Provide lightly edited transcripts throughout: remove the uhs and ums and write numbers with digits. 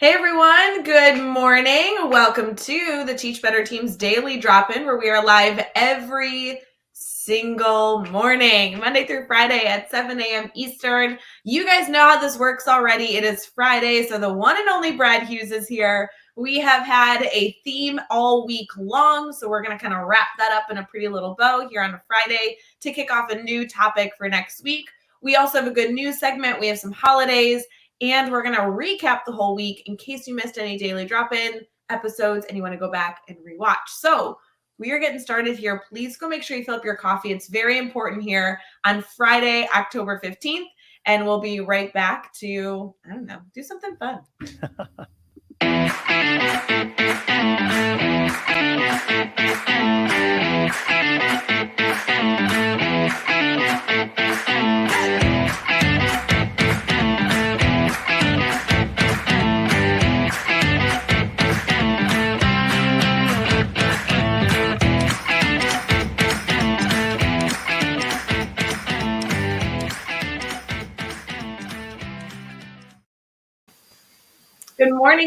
Hey everyone, good morning. Welcome to the Teach Better Teams Daily Drop-In, where we are live every single morning, Monday through Friday at 7 a.m. Eastern. You guys know how this works already. It is Friday, so the one and only Brad Hughes is here. We have had a theme all week long, so we're going to kind of wrap that up in a pretty little bow here on a Friday to kick off a new topic for next week. We also have a good news segment. We have some holidays. And we're going to recap the whole week in case you missed any daily drop-in episodes and you want to go back and rewatch. So we are getting started here. Please go make sure you fill up your coffee. It's very important here on Friday, October 15th. And we'll be right back to, I don't know, do something fun.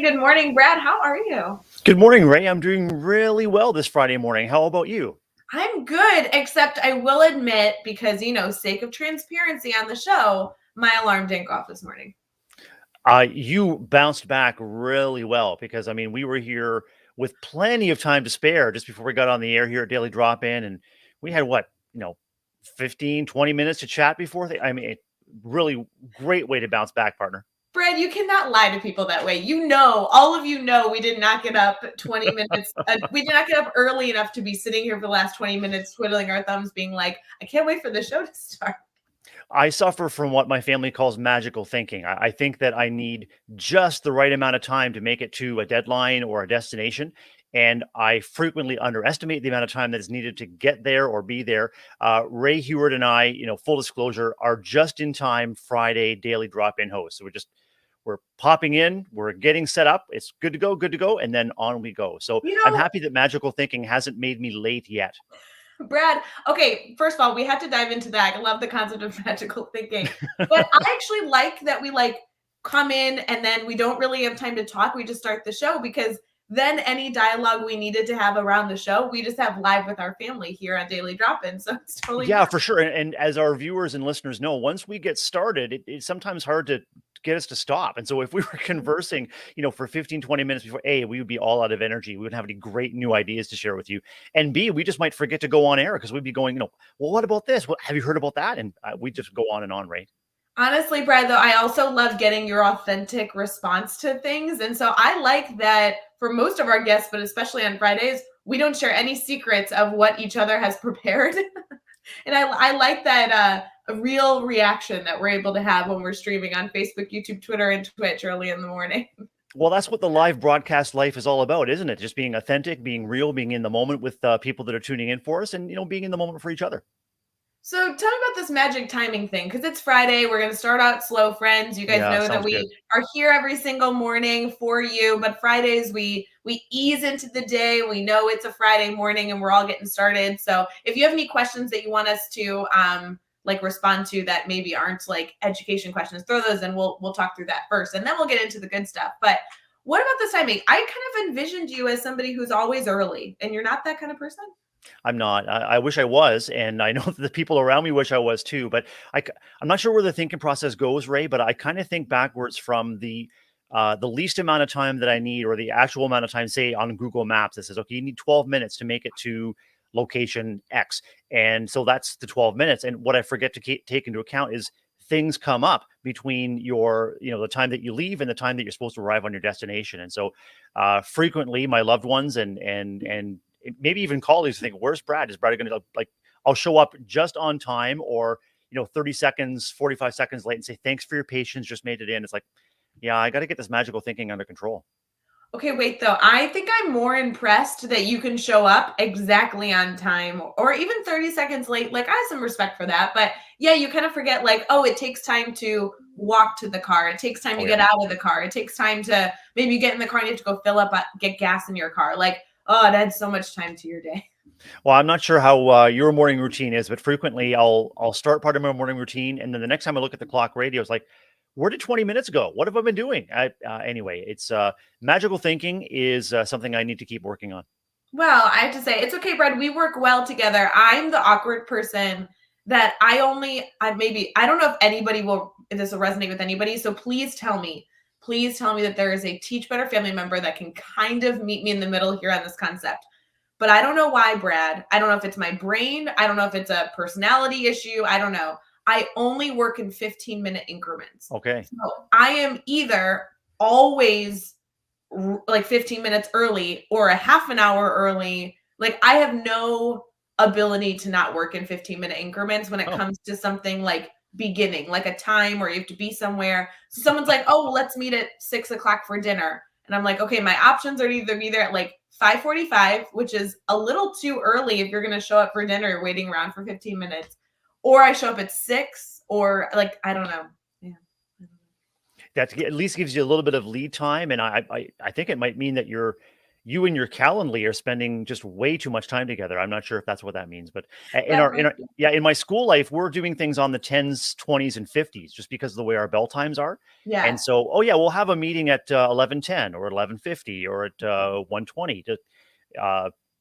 Good morning, Brad. How are you? Good morning, Ray. I'm doing really well this Friday morning. How about you? I'm good, except I will admit, because, sake of transparency on the show, my alarm didn't go off this morning. You bounced back really well because, we were here with plenty of time to spare just before we got on the air here at Daily Drop-In. And we had 15, 20 minutes to chat before. Really great way to bounce back, partner. Brad, you cannot lie to people that way. All of you know we did not get up 20 minutes. We did not get up early enough to be sitting here for the last 20 minutes twiddling our thumbs being like, I can't wait for the show to start. I suffer from what my family calls magical thinking. I think that I need just the right amount of time to make it to a deadline or a destination. And I frequently underestimate the amount of time that is needed to get there or be there. Ray Heward and I, full disclosure, are just in time Friday daily drop-in hosts. So we're popping in, we're getting set up. It's good to go, and then on we go. So I'm happy that magical thinking hasn't made me late yet. Brad, okay, first of all, we had to dive into that. I love the concept of magical thinking. But I actually like that we come in and then we don't really have time to talk. We just start the show because then any dialogue we needed to have around the show, we just have live with our family here on Daily Drop-In. So it's totally fun. For sure. And as our viewers and listeners know, once we get started, it's sometimes hard to get us to stop. And so if we were conversing, for 15, 20 minutes before, A, we would be all out of energy. We wouldn't have any great new ideas to share with you. And B, we just might forget to go on air because we'd be going, well, what about this? What have you heard about that? And we just go on and on, right? Honestly, Brad, though, I also love getting your authentic response to things. And so I like that for most of our guests, but especially on Fridays, we don't share any secrets of what each other has prepared. And I like that a real reaction that we're able to have when we're streaming on Facebook, YouTube, Twitter, and Twitch early in the morning. Well, that's what the live broadcast life is all about, isn't it? Just being authentic, being real, being in the moment with people that are tuning in for us and, being in the moment for each other. So tell me about this magic timing thing, because it's Friday. We're going to start out slow, friends. You guys know that we are here every single morning for you, but Fridays we ease into the day. We know it's a Friday morning and we're all getting started. So if you have any questions that you want us to respond to that maybe aren't education questions, throw those in. We'll talk through that first, and then we'll get into the good stuff. But what about this timing? I kind of envisioned you as somebody who's always early, and you're not that kind of person. I'm not. I wish I was, and I know that the people around me wish I was too. But I'm not sure where the thinking process goes, Ray. But I kind of think backwards from the least amount of time that I need, or the actual amount of time, say on Google Maps, that says, okay, you need 12 minutes to make it to location X, and so that's the 12 minutes. And what I forget to take into account is things come up between your, the time that you leave and the time that you're supposed to arrive on your destination. And so frequently, my loved ones and maybe even colleagues think, where's Brad? Is Brad going to I'll show up just on time, or 30 seconds, 45 seconds late, and say, thanks for your patience, just made it in. It's like, yeah, I got to get this magical thinking under control. Okay, wait, though. I think I'm more impressed that you can show up exactly on time or even 30 seconds late. I have some respect for that. But yeah, you kind of forget, it takes time to walk to the car. It takes time to get out of the car. It takes time to maybe get in the car and you have to go fill up, get gas in your car. It adds so much time to your day. Well, I'm not sure how your morning routine is, but frequently I'll start part of my morning routine, and then the next time I look at the clock radio, it's like, where did 20 minutes go? What have I been doing? Anyway, it's magical thinking is something I need to keep working on. Well, I have to say, it's okay, Brad. We work well together. I'm the awkward person that I don't know if if this will resonate with anybody. So please tell me that there is a Teach Better family member that can kind of meet me in the middle here on this concept. But I don't know why, Brad. I don't know if it's my brain. I don't know if it's a personality issue. I don't know. I only work in 15-minute increments. Okay. So I am either always like 15 minutes early or a half an hour early. Like I have no ability to not work in 15-minute increments when it comes to something like beginning, like a time where you have to be somewhere. So someone's like, oh, well, let's meet at 6 o'clock for dinner. And I'm like, okay, my options are to either be there at like 5:45, which is a little too early if you're going to show up for dinner waiting around for 15 minutes, or I show up at 6, or like, I don't know. Yeah. That at least gives you a little bit of lead time. And I think it might mean that you and your Calendly are spending just way too much time together. I'm not sure if that's what that means, but in my school life, we're doing things on the 10s, 20s, and 50s just because of the way our bell times are. Yeah. And so, we'll have a meeting at 11:10 or 11:50 or at 1:20 to,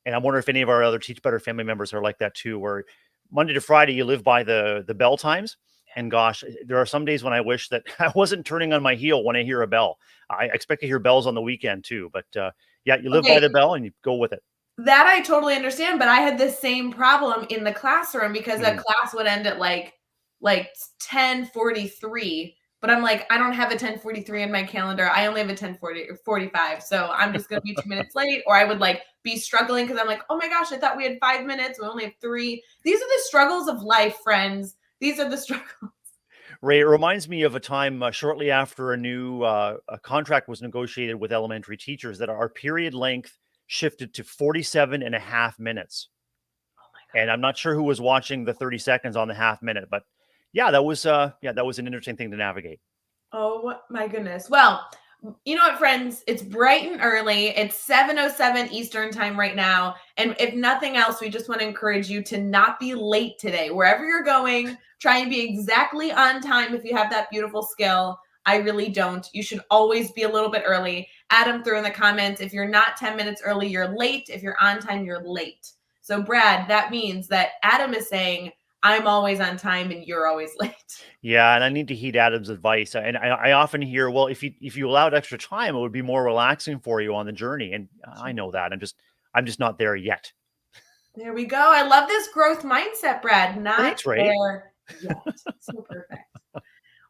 and I wonder if any of our other Teach Better family members are like that too, where Monday to Friday, you live by the bell times. And gosh, there are some days when I wish that I wasn't turning on my heel when I hear a bell. I expect to hear bells on the weekend too, but you live by the bell and you go with it. That I totally understand, but I had this same problem in the classroom because that class would end at like 10:43. But I'm like, I don't have a 10:43 in my calendar. I only have a 10:45. So I'm just going to be 2 minutes late, or I would like be struggling because I'm like, oh my gosh, I thought we had 5 minutes. We only have 3. These are the struggles of life, friends. These are the struggles. Ray, it reminds me of a time shortly after a new a contract was negotiated with elementary teachers that our period length shifted to 47 and a half minutes. Oh my God. And I'm not sure who was watching the 30 seconds on the half minute, but that was an interesting thing to navigate. Oh my goodness. Well, you know what, friends? It's bright and early. It's 7:07 Eastern time right now. And if nothing else, we just want to encourage you to not be late today. Wherever you're going, try and be exactly on time if you have that beautiful skill. I really don't. You should always be a little bit early. Adam threw in the comments, if you're not 10 minutes early, you're late. If you're on time, you're late. So, Brad, that means that Adam is saying, I'm always on time and you're always late. Yeah, and I need to heed Adam's advice. And I often hear, well, if you allowed extra time, it would be more relaxing for you on the journey. And I know that. I'm just not there yet. There we go. I love this growth mindset, Brad. Thanks, Ray. There yet. So perfect.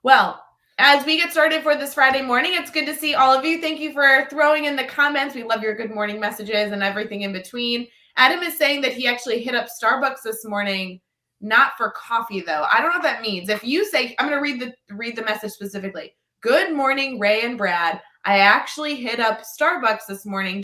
Well, as we get started for this Friday morning, it's good to see all of you. Thank you for throwing in the comments. We love your good morning messages and everything in between. Adam is saying that he actually hit up Starbucks this morning. Not for coffee, though. I don't know what that means. If you say, I'm going to read the message specifically. Good morning, Ray and Brad. I actually hit up Starbucks this morning, ...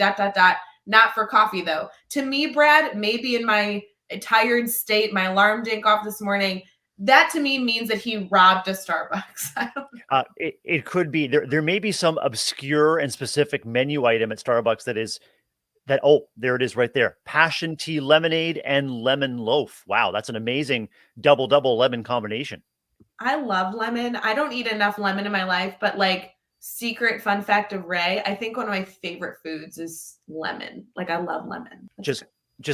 Not for coffee, though. To me, Brad, maybe in my tired state, my alarm didn't go off this morning. That to me means that he robbed a Starbucks. I don't know. It could be. There may be some obscure and specific menu item at Starbucks there it is right there. Passion tea lemonade and lemon loaf. Wow, that's an amazing double lemon combination. I love lemon. I don't eat enough lemon in my life, but like secret fun fact of Ray, I think one of my favorite foods is lemon. Like I love lemon. Just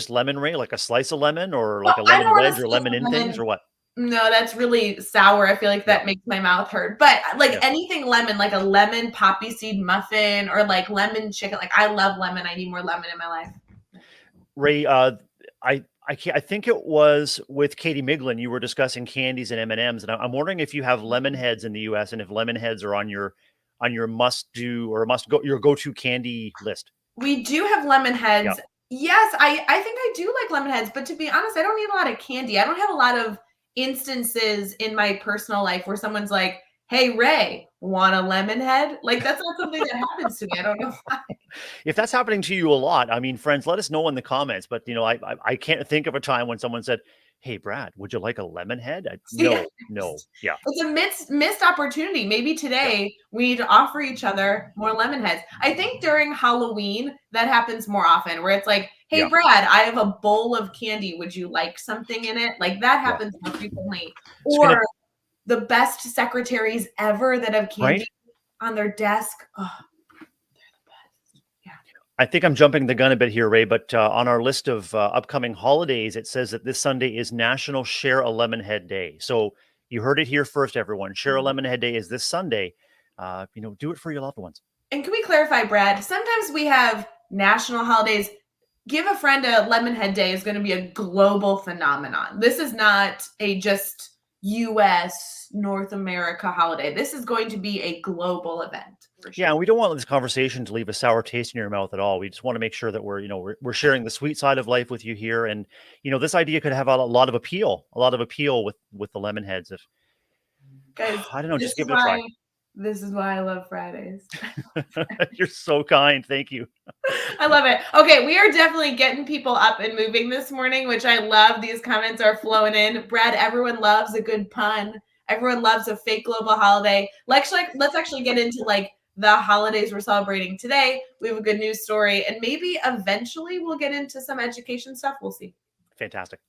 lemon, Ray, like a slice of lemon or like a lemon wedge or lemon in things or what? No, that's really sour. I feel like that makes my mouth hurt. But like anything lemon, like a lemon poppy seed muffin or like lemon chicken. Like I love lemon. I need more lemon in my life. Ray, I think it was with Katie Miglin, you were discussing candies and M&Ms, and I'm wondering if you have lemon heads in the US and if lemon heads are on your must do or your go-to candy list. We do have lemon heads. Yep. Yes, I think I do like lemon heads, but to be honest, I don't eat a lot of candy. I don't have a lot of instances in my personal life where someone's like, hey, Ray, want a lemon head? Like, that's not something that happens to me. I don't know why. If that's happening to you a lot, I mean, friends, let us know in the comments. But, I can't think of a time when someone said, hey, Brad, would you like a lemon head? No. Yeah. It's a missed opportunity. Maybe today we need to offer each other more lemon heads. I think during Halloween, that happens more often where it's like, hey, Brad, I have a bowl of candy. Would you like something in it? Like that happens more frequently. Or the best secretaries ever that have Right? candy on their desk. Oh, yeah. I think I'm jumping the gun a bit here, Ray, but on our list of upcoming holidays, it says that this Sunday is National Share a Lemon Head Day. So you heard it here first, everyone. Share a Lemon Head Day is this Sunday. Do it for your loved ones. And can we clarify, Brad? Sometimes we have national holidays. Give a friend a Lemonhead Day is going to be a global phenomenon. This is not a just US, North America holiday. This is going to be a global event for Yeah, sure. and we don't want this conversation to leave a sour taste in your mouth at all. We just want to make sure that we're sharing the sweet side of life with you here, and this idea could have a lot of appeal with the lemon heads. If Guys, I don't know, this just is give it a try. why this is why I love Fridays. You're so kind. Thank you. I love it. Okay, we are definitely getting people up and moving this morning, which I love. These comments are flowing in. Brad, everyone loves a good pun. Everyone loves a fake global holiday. Let's actually get into the holidays we're celebrating today. We have a good news story, and maybe eventually we'll get into some education stuff. We'll see. Fantastic.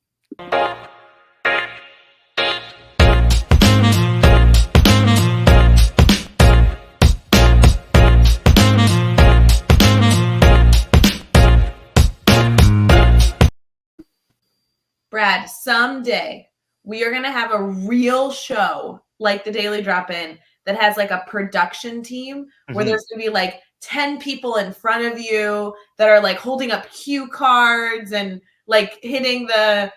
Brad, someday we are going to have a real show like the Daily Drop In that has like a production team where there's going to be like 10 people in front of you that are like holding up cue cards and like hitting the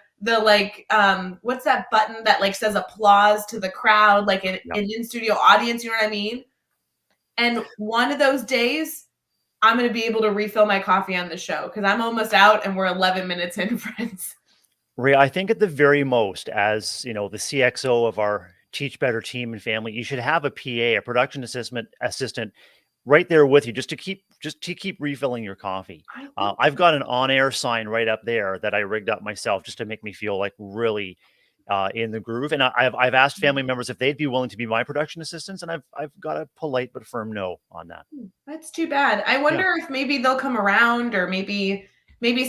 what's that button that like says applause to the crowd, like an Yep. in studio audience, you know what I mean? And one of those days I'm going to be able to refill my coffee on the show because I'm almost out and we're 11 minutes in, friends. Ray, I think at the very most, as the CXO of our Teach Better team and family, you should have a PA, a production assistant, right there with you, just to keep refilling your coffee. I've got an on-air sign right up there that I rigged up myself just to make me feel like really in the groove. And I've asked family members if they'd be willing to be my production assistants, and I've got a polite but firm no on that. That's too bad. I Yeah. wonder if maybe they'll come around or maybe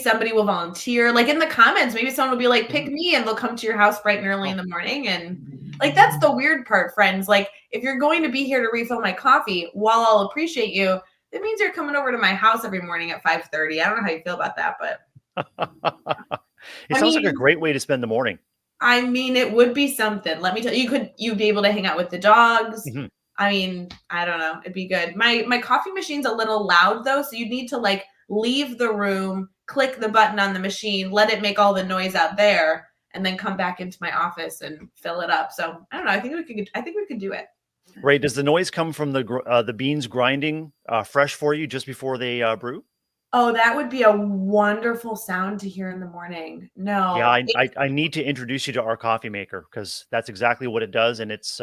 somebody will volunteer. Like in the comments, maybe someone will be like, pick me, and they'll come to your house bright and early in the morning. And like that's the weird part, friends. Like if you're going to be here to refill my coffee, while I'll appreciate you, that means you're coming over to my house every morning at 5:30. I don't know how you feel about that, but It sounds like a great way to spend the morning. I mean, it would be something. Let me tell you, you'd be able to hang out with the dogs. Mhm. I mean, I don't know. It'd be good. My coffee machine's a little loud though, so you'd need to like leave the room, click the button on the machine, let it make all the noise out there, and then come back into my office and fill it up. So I don't know. I think we could do it. Ray, does the noise come from the beans grinding fresh for you just before they brew? Oh, that would be a wonderful sound to hear in the morning. Yeah, No, I need to introduce you to our coffee maker because that's exactly what it does, and it's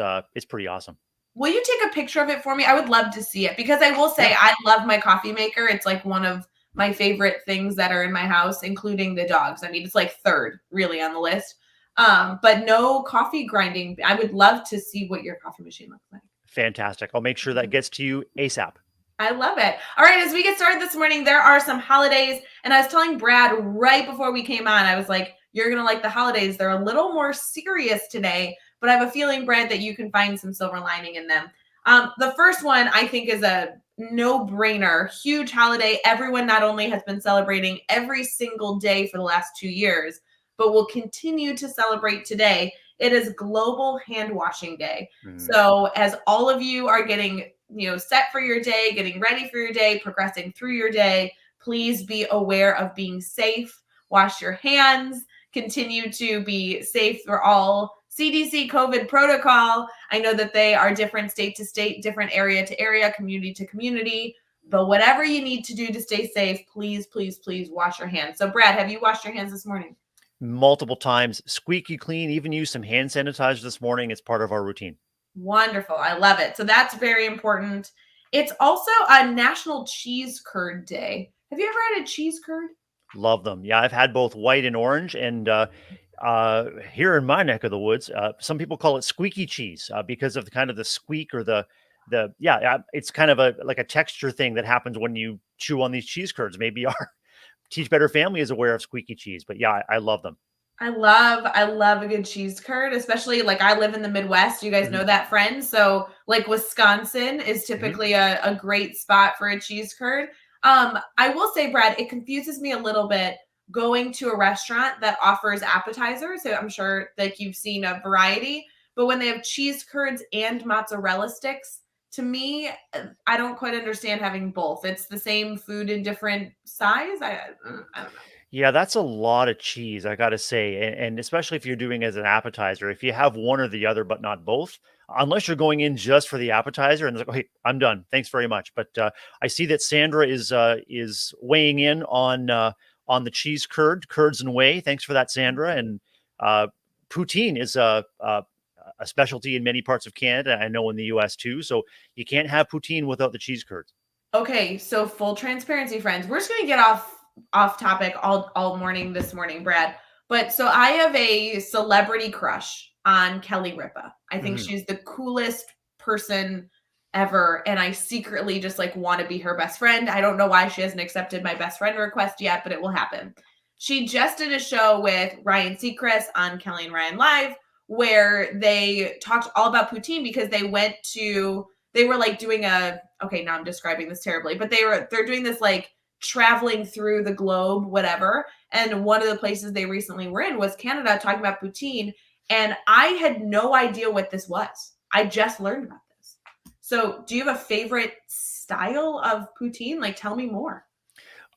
pretty awesome. will you take a picture of it for me? I would love to see it because I will say Yeah. I love my coffee maker. It's like one of my favorite things that are in my house, including the dogs. I mean, it's like third really on the list. But no coffee grinding. I would love to see what your coffee machine looks like. Fantastic. I'll make sure that gets to you ASAP. I love it. All right, as we get started this morning, there are some holidays. And I was telling Brad right before we came on, I was like, you're going to like the holidays. They're a little more serious today, but I have a feeling, Brad, that you can find some silver lining in them. The first one I think is a no-brainer, huge holiday. Everyone not only has been celebrating every single day for the last 2 years, but will continue to celebrate today. It is Global Hand Washing Day. So as all of you are getting set for your day, getting ready for your day, progressing through your day, please be aware of being safe. Wash your hands. Continue to be safe for all CDC COVID protocol. I know that they are different state to state, different area to area, community to community. But whatever you need to do to stay safe, please, please, please wash your hands. So, Brad, have you washed your hands this morning? Multiple times, squeaky clean, even use some hand sanitizer this morning. It's part of our routine. Wonderful. I love it. So that's very important. It's also a National Cheese Curd Day. Have you ever had a cheese curd? Love them. Yeah, I've had both white and orange. And here in my neck of the woods, some people call it squeaky cheese because of the kind of the squeak or it's kind of like a texture thing that happens when you chew on these cheese curds. Maybe our Teach Better family is aware of squeaky cheese, but yeah, I love them. I love a good cheese curd, especially like I live in the Midwest. You guys know Mhm, that, friends. So like Wisconsin is mhm. typically a great spot for a cheese curd. I will say, Brad, it confuses me a little bit going to a restaurant that offers appetizers. So I'm sure like you've seen a variety, but when they have cheese curds and mozzarella sticks, to me, I don't quite understand having both. It's the same food in different size. I don't know. Yeah, that's a lot of cheese, I gotta say, and especially if you're doing it as an appetizer. If you have one or the other, but not both, unless you're going in just for the appetizer, and it's like, "Okay, I'm done. Thanks very much." But I see that Sandra is weighing in on the cheese curds and whey. Thanks for that, Sandra. And uh, poutine is a specialty in many parts of Canada. I know in the U.S. too. So you can't have poutine without the cheese curds. Okay, so full transparency, friends. We're just gonna get off topic all morning this morning, Brad. But so I have a celebrity crush on Kelly Ripa. I think Mhm. she's the coolest person ever, and I secretly just like want to be her best friend. I don't know why she hasn't accepted my best friend request yet, but it will happen. She just did a show with Ryan Seacrest on Kelly and Ryan Live where they talked all about poutine because they were like doing a okay, now I'm describing this terribly, but they're doing this like traveling through the globe, whatever. And one of the places they recently were in was Canada talking about poutine. And I had no idea what this was. I just learned about this. So do you have a favorite style of poutine? Like tell me more.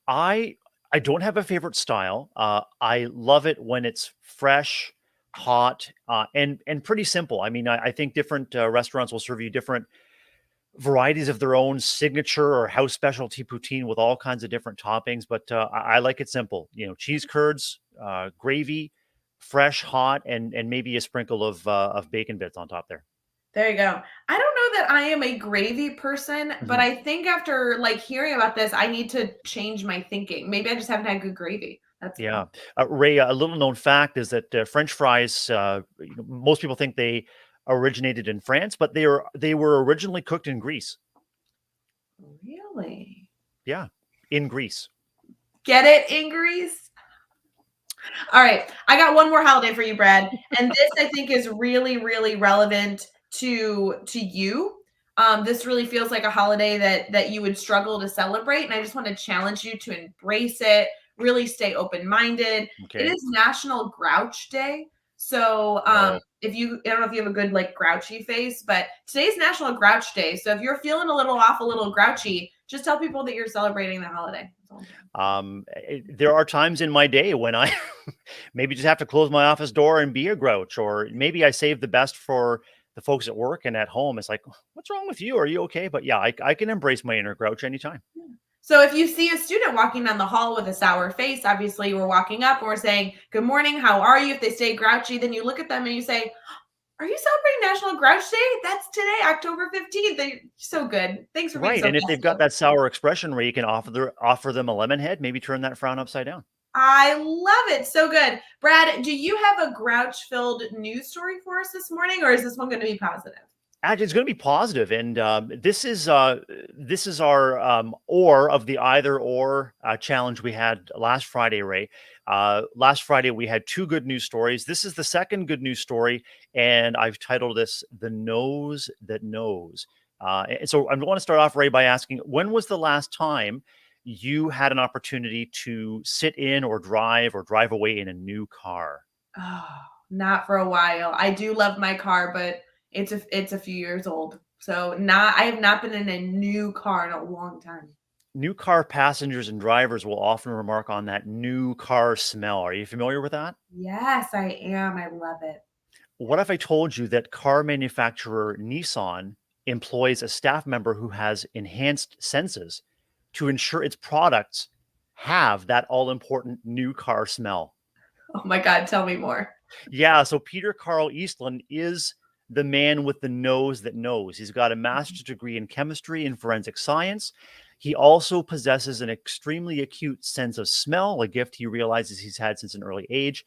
I I don't have a favorite style. I love it when it's fresh, hot, and pretty simple. I mean, I think different restaurants will serve you different varieties of their own signature or house specialty poutine with all kinds of different toppings. But I like it simple. You know, cheese curds, gravy, fresh, hot, and maybe a sprinkle of bacon bits on top there. There you go. I don't know that I am a gravy person, but Mhm. I think after like hearing about this, I need to change my thinking. Maybe I just haven't had good gravy. That's Yeah. Ray, a little known fact is that French fries, most people think they originated in France, but they were originally cooked in Greece. really. Yeah, in Greece. Get it, Ingries? All right. I got one more holiday for you, Brad. And this I think is really, really relevant to you. This really feels like a holiday that you would struggle to celebrate. And I just want to challenge you to embrace it, really stay open-minded. It Okay. is National Grouch Day. So Oh, if you I don't know if you have a good like grouchy face, but today's National Grouch Day. So if you're feeling a little off, a little grouchy, just tell people that you're celebrating the holiday. That's all I'm saying. there are times in my day when I maybe just have to close my office door and be a grouch, or maybe I save the best for the folks at work and at home. It's like, what's wrong with you? Are you okay? But yeah, I can embrace my inner grouch anytime. So if you see a student walking down the hall with a sour face, obviously we're walking up and we're saying, "Good morning, how are you?" If they stay grouchy, then you look at them and you say, "Are you celebrating National Grouch Day? That's today, October 15th." They're so good. Thanks for being Right. so And if they've got festive. that sour expression where you can offer them a lemon head, maybe turn that frown upside down. I love it. So good. Brad, do you have a grouch-filled news story for us this morning, or is this one going to be positive? Actually, it's going to be positive, and this is our or of the either or challenge we had last Friday, Ray. Last Friday we had two good news stories. This is the second good news story, and I've titled this "The Nose That Knows." And so I want to start off, Ray, by asking, when was the last time you had an opportunity to sit in or drive away in a new car? Oh, not for a while. I do love my car, but it's a few years old. So not I have not been in a new car in a long time. New car passengers and drivers will often remark on that new car smell. Are you familiar with that? Yes, I am. I love it. What if I told you that car manufacturer Nissan employs a staff member who has enhanced senses to ensure its products have that all important new car smell? Oh my God, tell me more. Yeah, so Peter Carl Eastland is the man with the nose that knows. He's got a master's degree in chemistry and forensic science. He also possesses an extremely acute sense of smell, a gift he realizes he's had since an early age,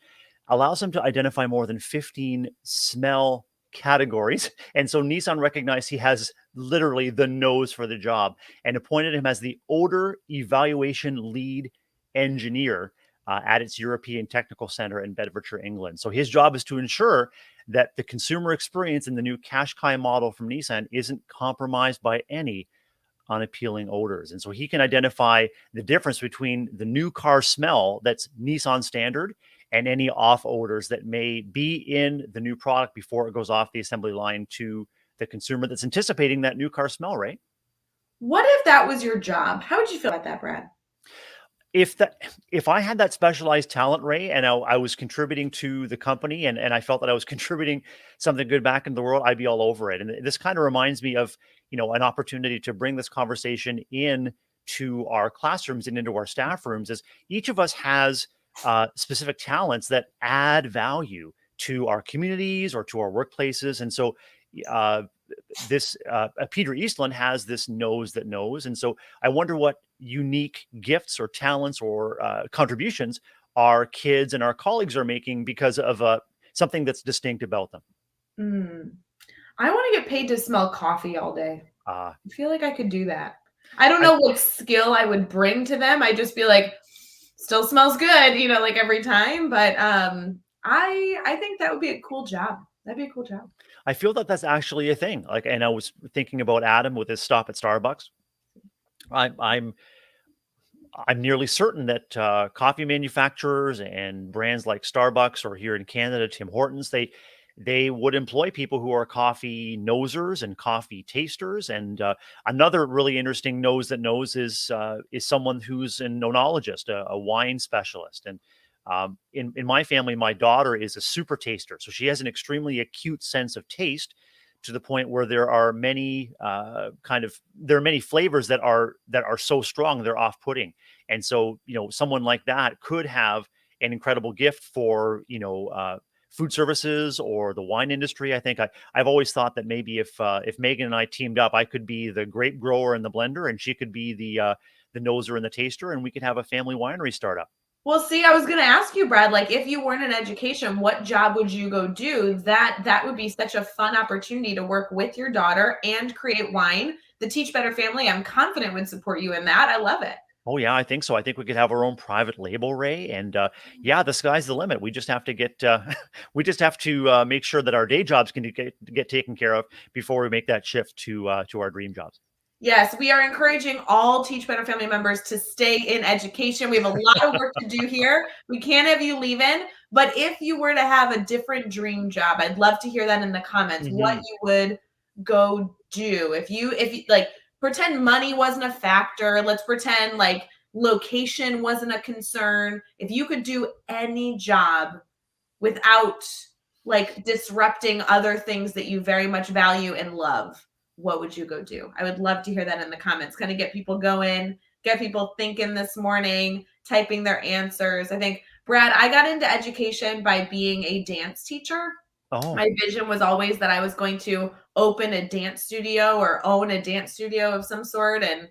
allows him to identify more than 15 smell categories. And so Nissan recognized he has literally the nose for the job and appointed him as the odor evaluation lead engineer. at its European Technical Center in Bedfordshire, England. So his job is to ensure that the consumer experience in the new Qashqai model from Nissan isn't compromised by any unappealing odors. And so he can identify the difference between the new car smell that's Nissan standard and any off odors that may be in the new product before it goes off the assembly line to the consumer that's anticipating that new car smell, right? What if that was your job? How would you feel about that, Brad? If I had that specialized talent, Ray, and I was contributing to the company and I felt that I was contributing something good back into the world, I'd be all over it. And this kind of reminds me of, an opportunity to bring this conversation in to our classrooms and into our staff rooms, as each of us has specific talents that add value to our communities or to our workplaces. And so uh, this Peter Eastland has this nose that knows. And so I wonder what unique gifts or talents or contributions our kids and our colleagues are making because of something that's distinct about them. Mm. I want to get paid to smell coffee all day. Uh, I feel like I could do that. I don't I, know what skill I would bring to them. I'd just be like, still smells good, like every time. But I think that would be a cool job. That'd be a cool job. I feel that that's actually a thing. Like, and I was thinking about Adam with his stop at Starbucks. I, I'm I'm nearly certain that coffee manufacturers and brands like Starbucks, or here in Canada, Tim Hortons, they would employ people who are coffee nosers and coffee tasters. And another really interesting nose that knows is someone who's an oenologist, a wine specialist. And in my family, my daughter is a super taster, so she has an extremely acute sense of taste, to the point where there are many there are many flavors that are so strong they're off-putting. And so, someone like that could have an incredible gift for, food services or the wine industry. I think I've always thought that maybe if Megan and I teamed up, I could be the grape grower and the blender, and she could be the noser and the taster, and we could have a family winery startup. Well, see, I was going to ask you, Brad, like if you weren't in education, what job would you go do? That would be such a fun opportunity to work with your daughter and create wine. The Teach Better family, I'm confident, would support you in that. I love it. Oh yeah, I think so. I think we could have our own private label, Ray, and yeah, the sky's the limit. We just have to get, we just have to make sure that our day jobs can get taken care of before we make that shift to our dream jobs. Yes, we are encouraging all Teach Better family members to stay in education. We have a lot of work to do here. We can't have you leaving, but if you were to have a different dream job, I'd love to hear that in the comments. What Hmm. you would go do if you like, pretend money wasn't a factor. Let's pretend like location wasn't a concern. If you could do any job without like disrupting other things that you very much value and love, what would you go do? I would love to hear that in the comments. Kind of get people going, get people thinking this morning, typing their answers. I think, Brad, I got into education by being a dance teacher. Oh, My vision was always that I was going to open a dance studio or own a dance studio of some sort and,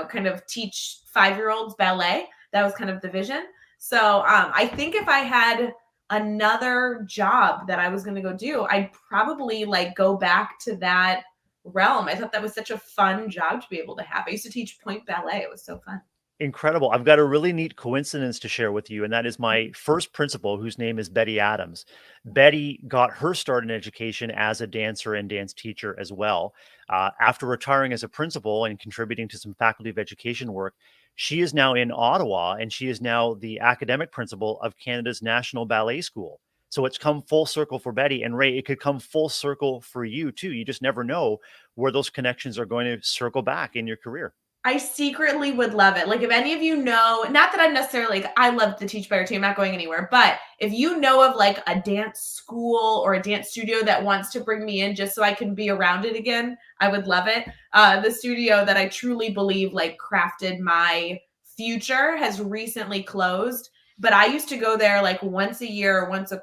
kind of teach 5-year-olds ballet. That was kind of the vision. So I think if I had another job that I was going to go do, I'd probably like go back to that realm. I thought that was such a fun job to be able to have. I used to teach point ballet. It was so fun. incredible. I've got a really neat coincidence to share with you, and that is my first principal, whose name is Betty Adams. Betty got her start in education as a dancer and dance teacher as well. After retiring as a principal and contributing to some faculty of education work, she is now in Ottawa, and she is now the academic principal of Canada's National Ballet School. So it's come full circle for Betty. And Ray, it could come full circle for you too. You just never know where those connections are going to circle back in your career. I secretly would love it. Like if any of you know, not that I'm necessarily like, I love the Teach Better team, I'm not going anywhere, but if you know of like a dance school or a dance studio that wants to bring me in just so I can be around it again, I would love it. The studio that I truly believe like crafted my future has recently closed, but I used to go there like once a year, once a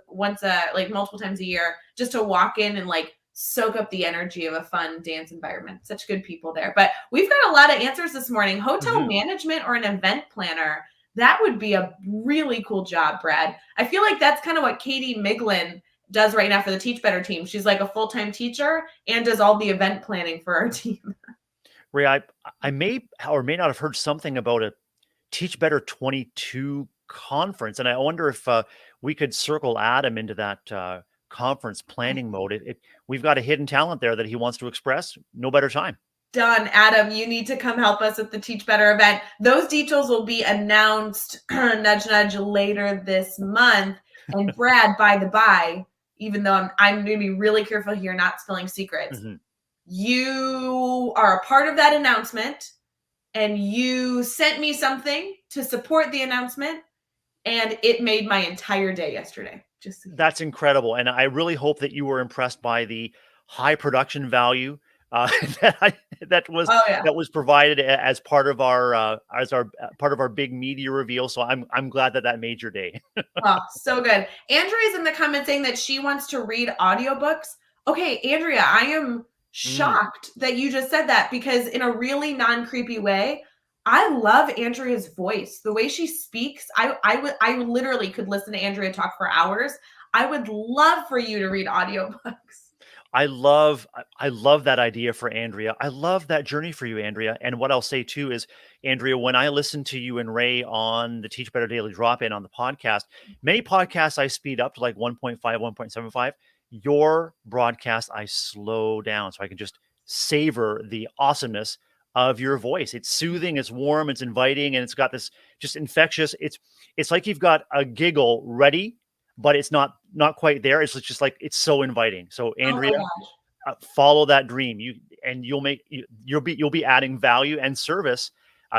like multiple times a year just to walk in and like soak up the energy of a fun dance environment. Such good people there. But we've got a lot of answers this morning. Hotel Mhm. management or an event planner. That would be a really cool job, Brad. I feel like that's kind of what Katie Miglin does right now for the Teach Better team. She's like a full-time teacher and does all the event planning for our team. Ray, I may or may not have heard something about a Teach Better 22 conference, and I wonder if we could circle Adam into that conference planning mode. We've got a hidden talent there that he wants to express. No better time. Done. Adam, you need to come help us with the Teach Better event. Those details will be announced, nudge, nudge, later this month. And Brad, by the by, even though I'm going to be really careful here, not spilling secrets, you are a part of that announcement, and you sent me something to support the announcement, and it made my entire day yesterday. That's incredible, and I really hope that you were impressed by the high production value that was provided as part of our part of our big media reveal. So I'm glad that made your day. Oh, so good. Andrea's in the comments saying that she wants to read audiobooks. Okay, Andrea, I am shocked that you just said that, because in a really non-creepy way, I love Andrea's voice. The way she speaks, I literally could listen to Andrea talk for hours. I would love for you to read audiobooks. I love that idea for Andrea. I love that journey for you, Andrea. And what I'll say too is, Andrea, when I listen to you and Ray on the Teach Better Daily Drop-In on the podcast, many podcasts I speed up to like 1.5, 1.75. Your broadcast I slow down so I can just savor the awesomeness of your voice. It's soothing, it's warm, it's inviting, and it's got this just infectious. It's like you've got a giggle ready, but it's not quite there. It's just like, it's so inviting. So Andrea, follow that dream. You'll be adding value and service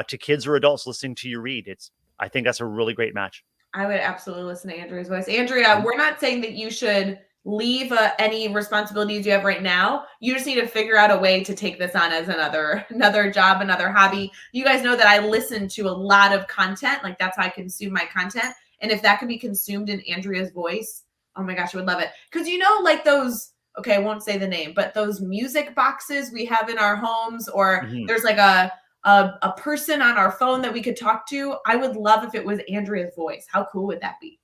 to kids or adults listening to you read. I think that's a really great match. I would absolutely listen to Andrea's voice. Andrea, we're not saying that you should leave any responsibilities you have right now. You just need to figure out a way to take this on as another job, another hobby. You guys know that I listen to a lot of content. Like, that's how I consume my content. And if that could be consumed in Andrea's voice, oh my gosh, I would love it. Because like those, okay, I won't say the name, but those music boxes we have in our homes, or there's like a person on our phone that we could talk to. I would love if it was Andrea's voice. How cool would that be?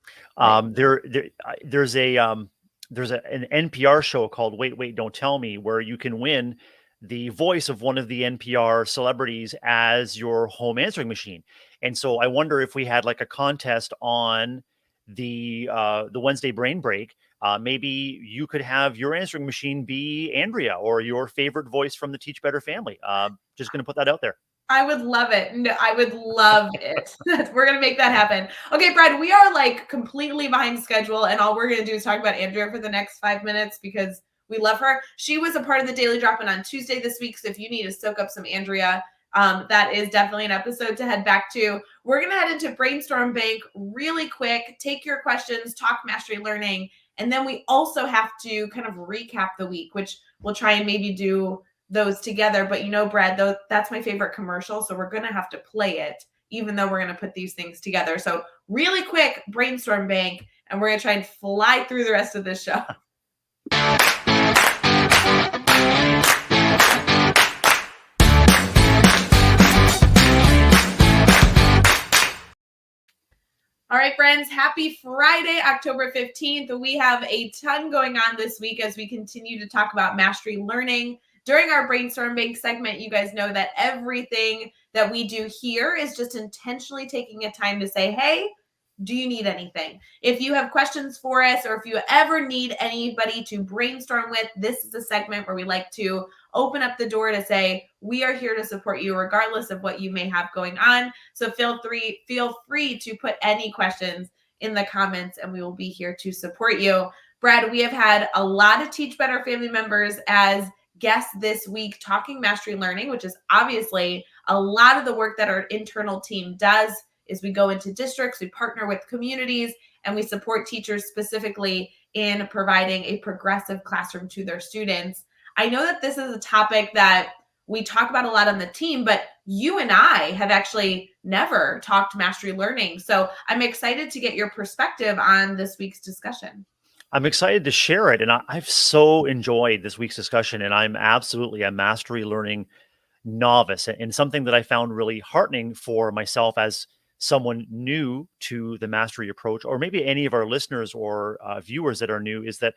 There's an NPR show called Wait, Wait, Don't Tell Me, where you can win the voice of one of the NPR celebrities as your home answering machine. And so I wonder if we had like a contest on the Wednesday Brain Break. Maybe you could have your answering machine be Andrea, or your favorite voice from the Teach Better family. Just going to put that out there. I would love it. No, I would love it. We're going to make that happen. Okay, Brad, we are like completely behind schedule, and all we're going to do is talk about Andrea for the next 5 minutes because we love her. She was a part of the Daily Drop-In on Tuesday this week, so if you need to soak up some Andrea, that is definitely an episode to head back to. We're going to head into Brainstorm Bank really quick, take your questions, talk mastery learning, and then we also have to kind of recap the week, which we'll try and maybe do those together. But Brad, though, that's my favorite commercial, so we're going to have to play it, even though we're going to put these things together. So really quick Brainstorm Bank, and we're going to try and fly through the rest of this show. All right, friends, happy Friday, October 15th. We have a ton going on this week as we continue to talk about mastery learning. During our Brainstorm Bank segment, you guys know that everything that we do here is just intentionally taking a time to say, hey, do you need anything? If you have questions for us, or if you ever need anybody to brainstorm with, this is a segment where we like to open up the door to say, we are here to support you regardless of what you may have going on. So feel free to put any questions in the comments, and we will be here to support you. Brad, we have had a lot of Teach Better family members as guests this week talking mastery learning, which is obviously a lot of the work that our internal team does. Is we go into districts, we partner with communities, and we support teachers specifically in providing a progressive classroom to their students. I know that this is a topic that we talk about a lot on the team, but you and I have actually never talked mastery learning. So I'm excited to get your perspective on this week's discussion. I'm excited to share it, and I've so enjoyed this week's discussion, and I'm absolutely a mastery learning novice, and something that I found really heartening for myself as someone new to the mastery approach, or maybe any of our listeners or viewers that are new, is that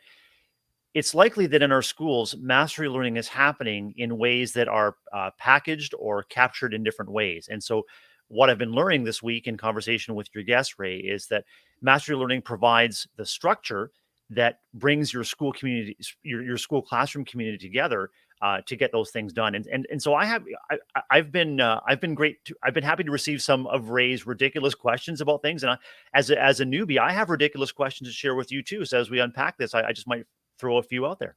it's likely that in our schools, mastery learning is happening in ways that are packaged or captured in different ways. And so what I've been learning this week in conversation with your guest, Ray, is that mastery learning provides the structure that brings your school community, your school classroom community together to get those things done. And so I've been great. I've been happy to receive some of Ray's ridiculous questions about things. And as a newbie, I have ridiculous questions to share with you too. So as we unpack this, I just might throw a few out there.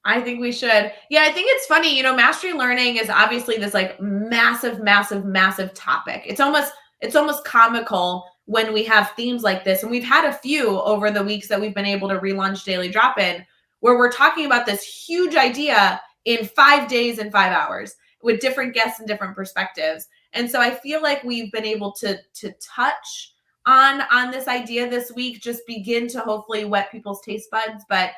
I think we should. Yeah, I think it's funny, mastery learning is obviously this like massive, massive, massive topic. It's almost comical when we have themes like this. And we've had a few over the weeks that we've been able to relaunch Daily Drop-In, where we're talking about this huge idea in 5 days and 5 hours with different guests and different perspectives. And so I feel like we've been able to touch on this idea this week, just begin to hopefully whet people's taste buds. But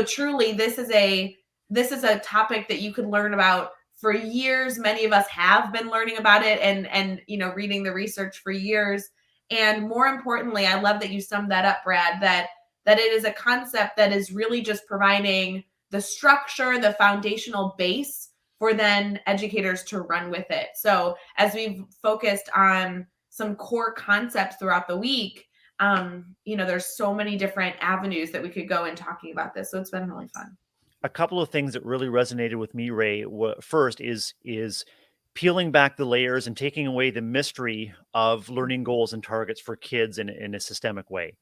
truly, this is a topic that you could learn about for years. Many of us have been learning about it and reading the research for years. And more importantly, I love that you summed that up, Brad, that it is a concept that is really just providing the structure, the foundational base for then educators to run with it. So as we've focused on some core concepts throughout the week, there's so many different avenues that we could go in talking about this. So it's been really fun. A couple of things that really resonated with me, Ray. First is peeling back the layers and taking away the mystery of learning goals and targets for kids in a systemic way.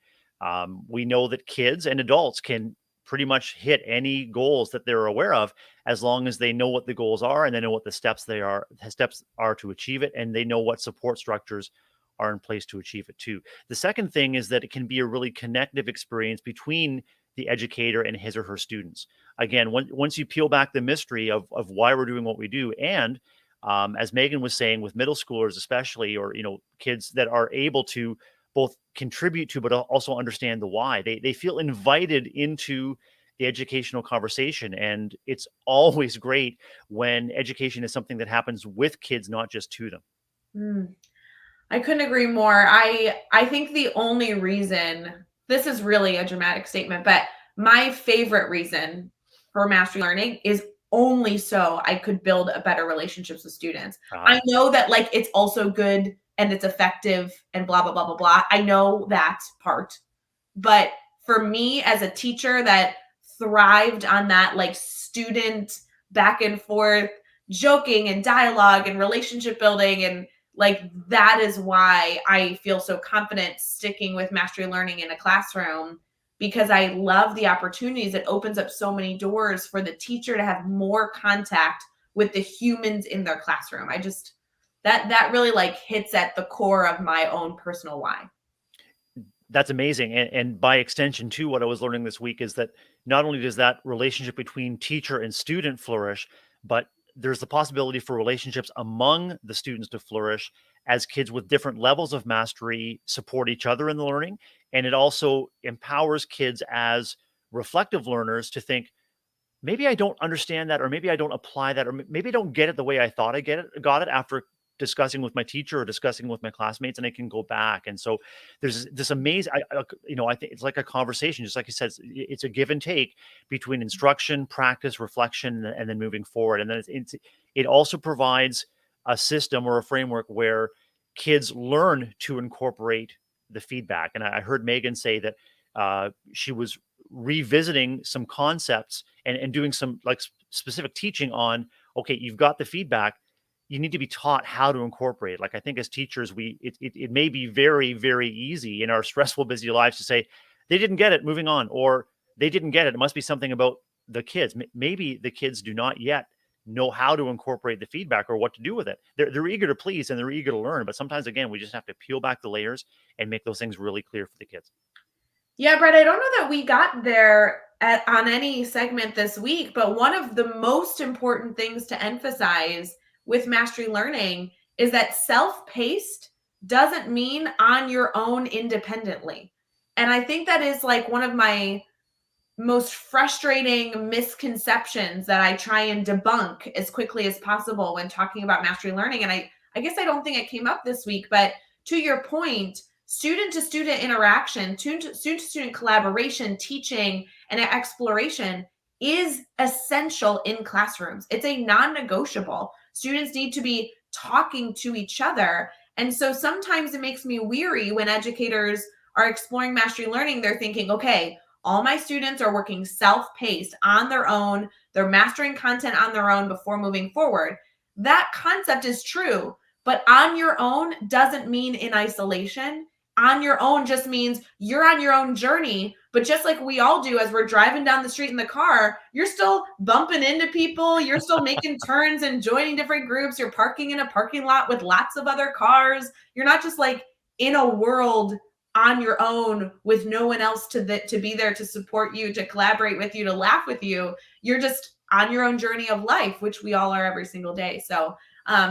We know that kids and adults can pretty much hit any goals that they're aware of, as long as they know what the goals are and they know what the steps are to achieve it, and they know what support structures are in place to achieve it too. The second thing is that it can be a really connective experience between the educator and his or her students. Again, once you peel back the mystery of why we're doing what we do, and as Megan was saying, with middle schoolers especially, or kids that are able to both contribute to but also understand the why, they feel invited into the educational conversation. And it's always great when education is something that happens with kids, not just to them. I couldn't agree more. I think the only reason, this is really a dramatic statement, but my favorite reason for mastery learning is only so I could build a better relationships with students. I know that it's also good and it's effective and blah, blah, blah, blah, blah. I know that part. But for me as a teacher that thrived on that student back and forth joking and dialogue and relationship building, and that is why I feel so confident sticking with mastery learning in a classroom, because I love the opportunities. It opens up so many doors for the teacher to have more contact with the humans in their classroom. I just, that really hits at the core of my own personal why. That's amazing. And by extension too, what I was learning this week is that not only does that relationship between teacher and student flourish, but there's the possibility for relationships among the students to flourish as kids with different levels of mastery support each other in the learning. And it also empowers kids as reflective learners to think, maybe I don't understand that, or maybe I don't apply that, or maybe I don't get it the way I thought I got it after discussing with my teacher or discussing with my classmates, and I can go back. And so there's this amazing, I think it's like a conversation, just like you said, it's a give and take between instruction, practice, reflection, and then moving forward. And then it also provides a system or a framework where kids learn to incorporate the feedback. And I heard Megan say that she was revisiting some concepts and doing some specific teaching on, okay, you've got the feedback, you need to be taught how to incorporate it. I think as teachers, it may be very, very easy in our stressful, busy lives to say, they didn't get it, moving on, or they didn't get it. It must be something about the kids. Maybe the kids do not yet know how to incorporate the feedback or what to do with it. They're eager to please and they're eager to learn. But sometimes, again, we just have to peel back the layers and make those things really clear for the kids. Yeah, Brett, I don't know that we got there on any segment this week, but one of the most important things to emphasize with mastery learning is that self-paced doesn't mean on your own independently. And I think that is one of my most frustrating misconceptions that I try and debunk as quickly as possible when talking about mastery learning. And I guess I don't think it came up this week, but to your point, student-to-student interaction, student-to-student collaboration, teaching, and exploration is essential in classrooms. It's a non-negotiable. Students need to be talking to each other. And so sometimes it makes me weary when educators are exploring mastery learning. They're thinking, okay, all my students are working self-paced on their own. They're mastering content on their own before moving forward. That concept is true, but on your own doesn't mean in isolation. On your own just means you're on your own journey. But just like we all do as we're driving down the street in the car, you're still bumping into people. You're still making turns and joining different groups. You're parking in a parking lot with lots of other cars. You're not just like in a world on your own with no one else to be there to support you, to collaborate with you, to laugh with you. You're just on your own journey of life, which we all are every single day. So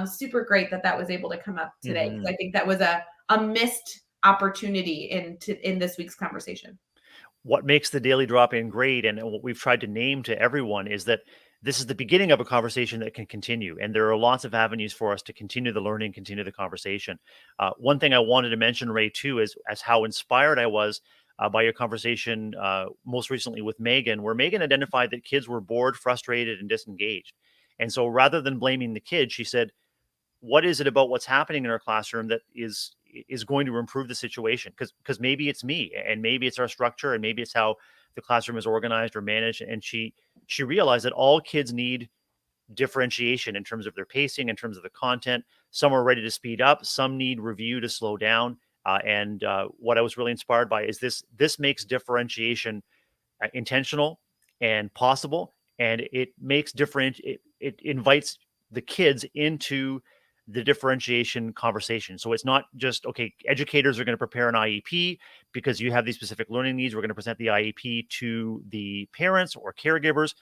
super great that was able to come up today, because I think that was a missed opportunity in this week's conversation. What makes the daily drop-in great, and what we've tried to name to everyone, is that this is the beginning of a conversation that can continue, and there are lots of avenues for us to continue the learning, continue the conversation. One thing I wanted to mention, Ray, too, is as how inspired I was by your conversation most recently with Megan, where Megan identified that kids were bored, frustrated, and disengaged. And so rather than blaming the kids, she said, what is it about what's happening in our classroom that is going to improve the situation? Because maybe it's me, and maybe it's our structure, and maybe it's how the classroom is organized or managed. And she realized that all kids need differentiation in terms of their pacing, in terms of the content. Some are ready to speed up, some need review to slow down. And what I was really inspired by is this makes differentiation intentional and possible, and it makes it invites the kids into the differentiation conversation. So it's not just, okay, educators are going to prepare an IEP because you have these specific learning needs. We're going to present the IEP to the parents or caregivers.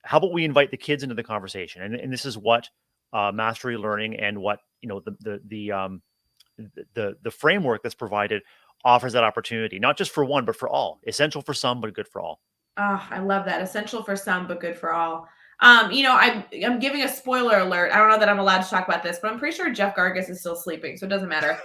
How about we invite the kids into the conversation? And this is what mastery learning, and what, the framework that's provided offers that opportunity, not just for one, but for all. Essential for some, but good for all. Oh, I love that. Essential for some, but good for all. I'm giving a spoiler alert. I don't know that I'm allowed to talk about this, but I'm pretty sure Jeff Gargas is still sleeping, so it doesn't matter.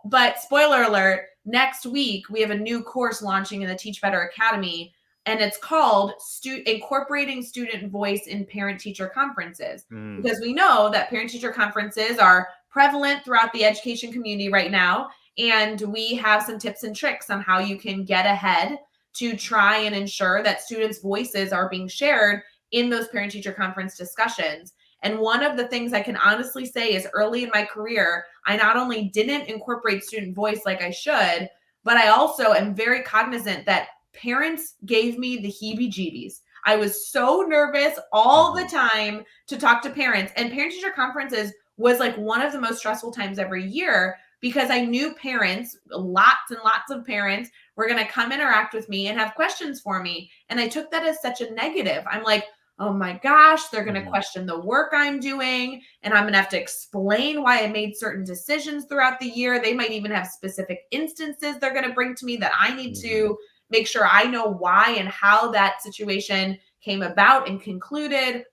But spoiler alert, next week we have a new course launching in the Teach Better Academy, and it's called Incorporating Student Voice in Parent-Teacher Conferences. Because we know that parent-teacher conferences are prevalent throughout the education community right now, and we have some tips and tricks on how you can get ahead to try and ensure that students' voices are being shared in those parent-teacher conference discussions. And one of the things I can honestly say is, early in my career, I not only didn't incorporate student voice like I should, but I also am very cognizant that parents gave me the heebie-jeebies. I was so nervous all the time to talk to parents, and parent-teacher conferences was like one of the most stressful times every year, because I knew parents, lots and lots of parents, were going to come interact with me and have questions for me. And I took that as such a negative. I'm like, oh my gosh, they're going to question the work I'm doing, and I'm going to have to explain why I made certain decisions throughout the year. They might even have specific instances they're going to bring to me that I need to make sure I know why and how that situation came about and concluded.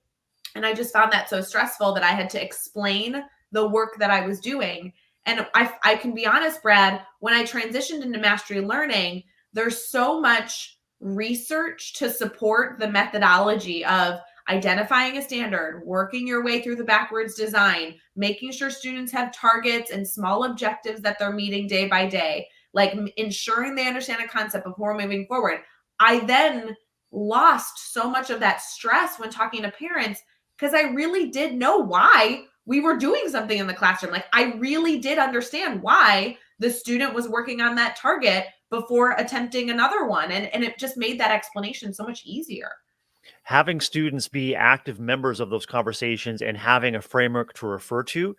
And I just found that so stressful that I had to explain the work that I was doing. And I can be honest, Brad, when I transitioned into mastery learning, there's so much research to support the methodology of identifying a standard, working your way through the backwards design, making sure students have targets and small objectives that they're meeting day by day, like ensuring they understand a concept before moving forward. I then lost so much of that stress when talking to parents, because I really did know why we were doing something in the classroom. Like, I really did understand why the student was working on that target before attempting another one. And it just made that explanation so much easier. Having students be active members of those conversations and having a framework to refer to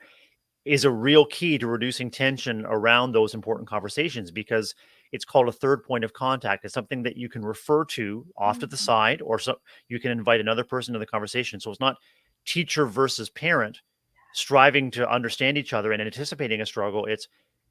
is a real key to reducing tension around those important conversations, because it's called a third point of contact. It's something that you can refer to off to the side, or so you can invite another person to the conversation. So it's not teacher versus parent striving to understand each other and anticipating a struggle. It's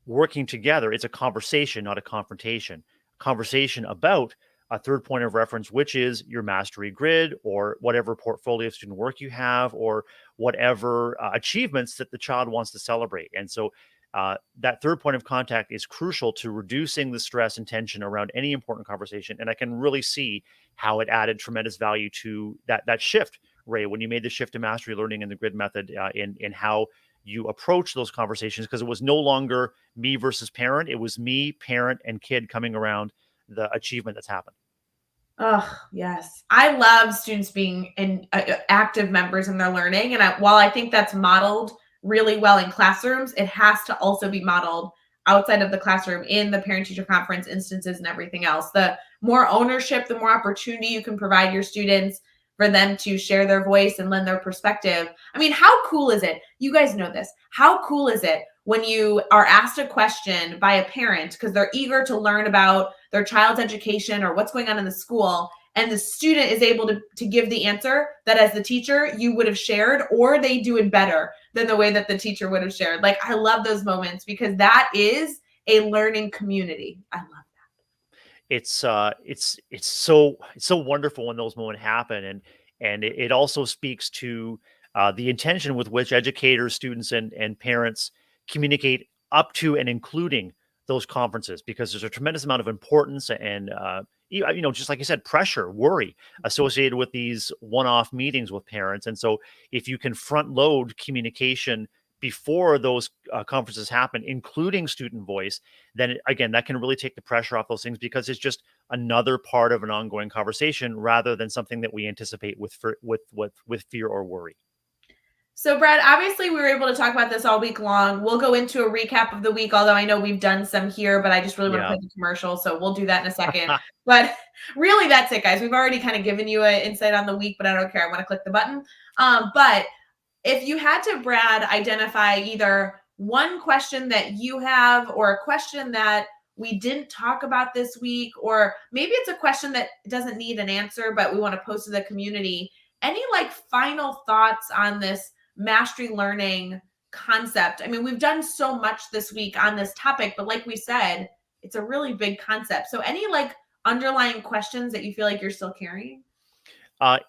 working together. It's a conversation, not a confrontation. Conversation about a third point of reference, which is your mastery grid, or whatever portfolio of student work you have, or whatever achievements that the child wants to celebrate. And so that third point of contact is crucial to reducing the stress and tension around any important conversation. And I can really see how it added tremendous value to that shift, Ray, when you made the shift to mastery learning and the grid method, in how you approach those conversations, because it was no longer me versus parent. It was me, parent, and kid coming around the achievement that's happened. Oh, yes. I love students being active members in their learning. And while I think that's modeled really well in classrooms, it has to also be modeled outside of the classroom in the parent teacher conference instances and everything else. The more ownership, the more opportunity you can provide your students for them to share their voice and lend their perspective. I mean, how cool is it? You guys know this. How cool is it when you are asked a question by a parent because they're eager to learn about their child's education or what's going on in the school, and the student is able to give the answer that as the teacher you would have shared, or they do it better than the way that the teacher would have shared. Like, I love those moments because that is a learning community. I love It's so wonderful when those moments happen, and it also speaks to the intention with which educators, students, and parents communicate up to and including those conferences, because there's a tremendous amount of importance and just like you said, pressure, worry associated with these one-off meetings with parents. And so if you can front load communication before those conferences happen, including student voice, then again, that can really take the pressure off those things, because it's just another part of an ongoing conversation rather than something that we anticipate with fear or worry. So, Brad, obviously we were able to talk about this all week long. We'll go into a recap of the week, although I know we've done some here, but I just really want to Yeah. play the commercial, so we'll do that in a second. But really, that's it, guys. We've already kind of given you an insight on the week, but I don't care. I want to click the button. But if you had to, Brad, identify either one question that you have or a question that we didn't talk about this week, or maybe it's a question that doesn't need an answer, but we want to post to the community, any like final thoughts on this mastery learning concept? I mean, we've done so much this week on this topic, but like we said, it's a really big concept. So any like underlying questions that you feel like you're still carrying?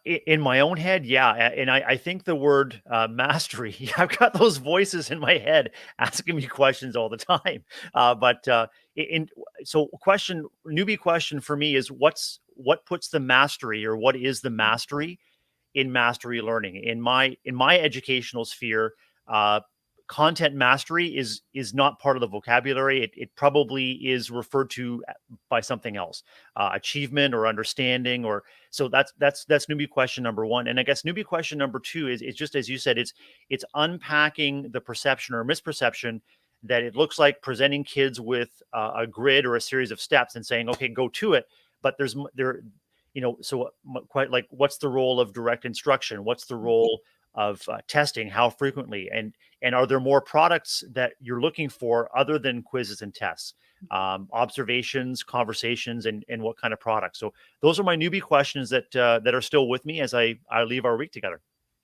In my own head, yeah, and I think the word mastery. Yeah, I've got those voices in my head asking me questions all the time. But in so question newbie question for me is what puts the mastery, or what is the mastery in mastery learning in my educational sphere. uh Content mastery is not part of the vocabulary. It probably is referred to by something else, achievement or understanding. Or so that's newbie question number one. And I guess newbie question number two is just as you said, it's unpacking the perception or misperception that it looks like presenting kids with a grid or a series of steps and saying, okay, go to it. But there, so quite like, what's the role of direct instruction? What's the role of testing? How frequently? And are there more products that you're looking for other than quizzes and tests? Observations, conversations, and what kind of products? So those are my newbie questions that are still with me as I leave our week together.